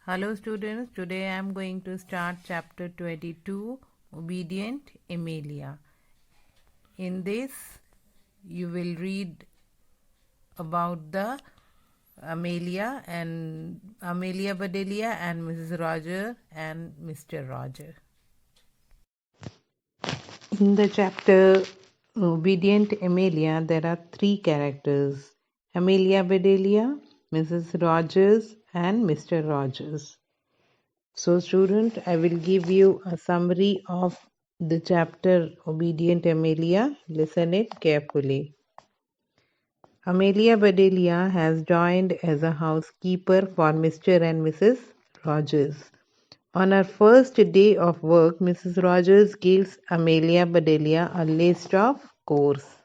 Hello students, today I am going to start chapter 22, Obedient Amelia. In this, you will read about the Amelia Bedelia and Mrs. Roger and Mr. Roger. In the chapter Obedient Amelia, there are three characters: Amelia Bedelia, Mrs. Rogers, and Mr. Rogers. So, student, I will give you a summary of the chapter Obedient Amelia. Listen it carefully. Amelia Bedelia has joined as a housekeeper for Mr. and Mrs. Rogers. On her first day of work, Mrs. Rogers gives Amelia Bedelia a list of chores.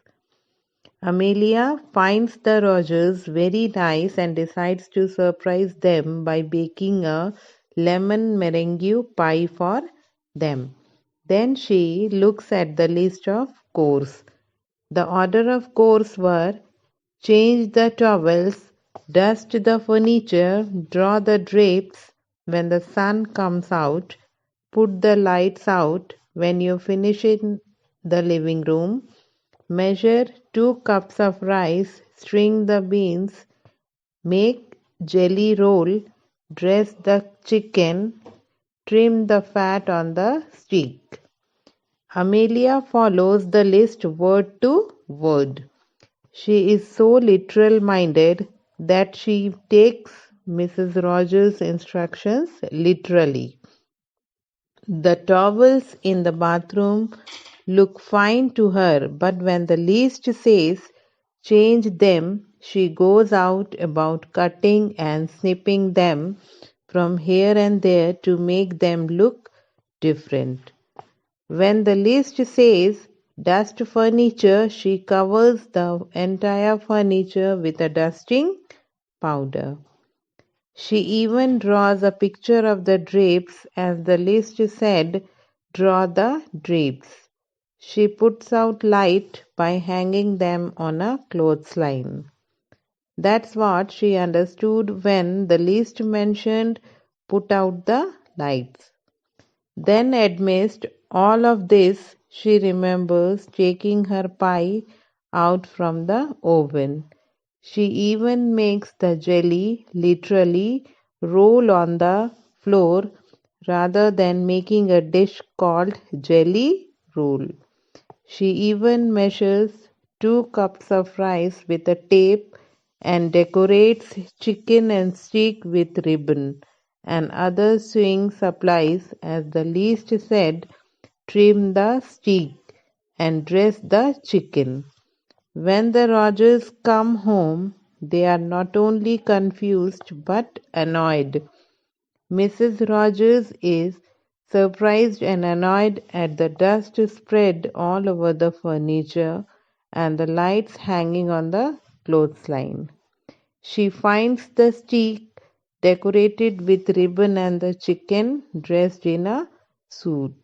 Amelia finds the Rogers very nice and decides to surprise them by baking a lemon meringue pie for them. Then she looks at the list of chores. The order of chores were: change the towels, dust the furniture, draw the drapes when the sun comes out, put the lights out when you finish in the living room, measure 2 cups of rice, string the beans, make jelly roll, dress the chicken, trim the fat on the steak. Amelia follows the list word to word. She is so literal minded that she takes Mrs. Rogers' instructions literally. The towels in the bathroom look fine to her, but when the list says change them, she goes out about cutting and snipping them from here and there to make them look different. When the list says dust furniture, she covers the entire furniture with a dusting powder. She even draws a picture of the drapes, as the list said, draw the drapes. She puts out light by hanging them on a clothesline. That's what she understood when the list mentioned put out the lights. Then, amidst all of this, she remembers taking her pie out from the oven. She even makes the jelly literally roll on the floor rather than making a dish called jelly roll. She even measures 2 cups of rice with a tape and decorates chicken and steak with ribbon and other sewing supplies, as the list said, trim the steak and dress the chicken. When the Rogers come home, they are not only confused but annoyed. Mrs. Rogers is surprised and annoyed at the dust spread all over the furniture and the lights hanging on the clothesline. She finds the steak decorated with ribbon and the chicken dressed in a suit.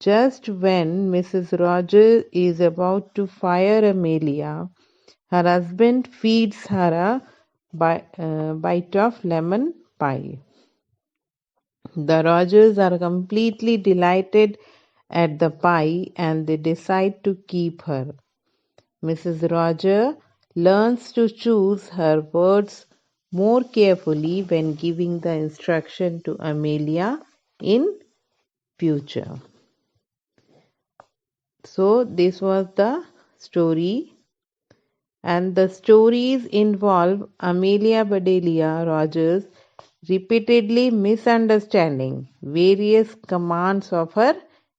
Just when Mrs. Rogers is about to fire Amelia, her husband feeds her a bite of lemon pie. The Rogers are completely delighted at the pie and they decide to keep her. Mrs. Roger learns to choose her words more carefully when giving the instruction to Amelia in future. So this was the story, and the stories involve Amelia Bedelia Rogers repeatedly misunderstanding various commands of her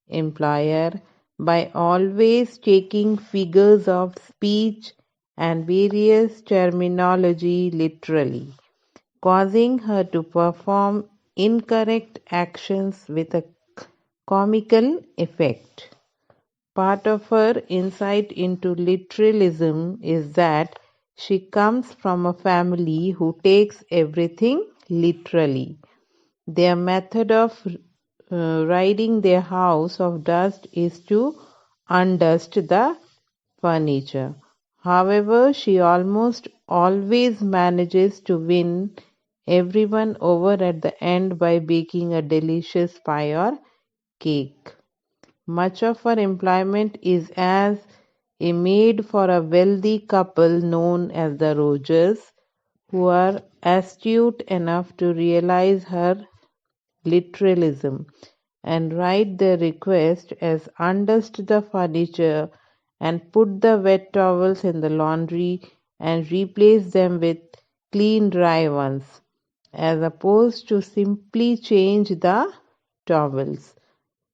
employer by always taking figures of speech and various terminology literally, causing her to perform incorrect actions with a comical effect. Part of her insight into literalism is that she comes from a family who takes everything literally. Their method of ridding their house of dust is to undust the furniture. However, she almost always manages to win everyone over at the end by baking a delicious pie or cake. Much of her employment is as a maid for a wealthy couple known as the Rogers, who are astute enough to realize her literalism and write their request as undust the furniture and put the wet towels in the laundry and replace them with clean dry ones, as opposed to simply change the towels.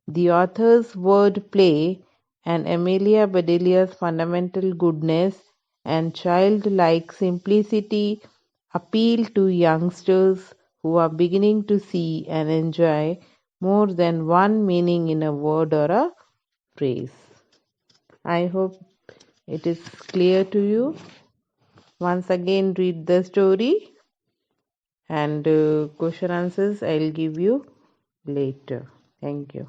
The author's wordplay and Amelia Bedelia's fundamental goodness and childlike simplicity appeal to youngsters who are beginning to see and enjoy more than one meaning in a word or a phrase. I hope it is clear to you. Once again, read the story and question answers I'll give you later. Thank you.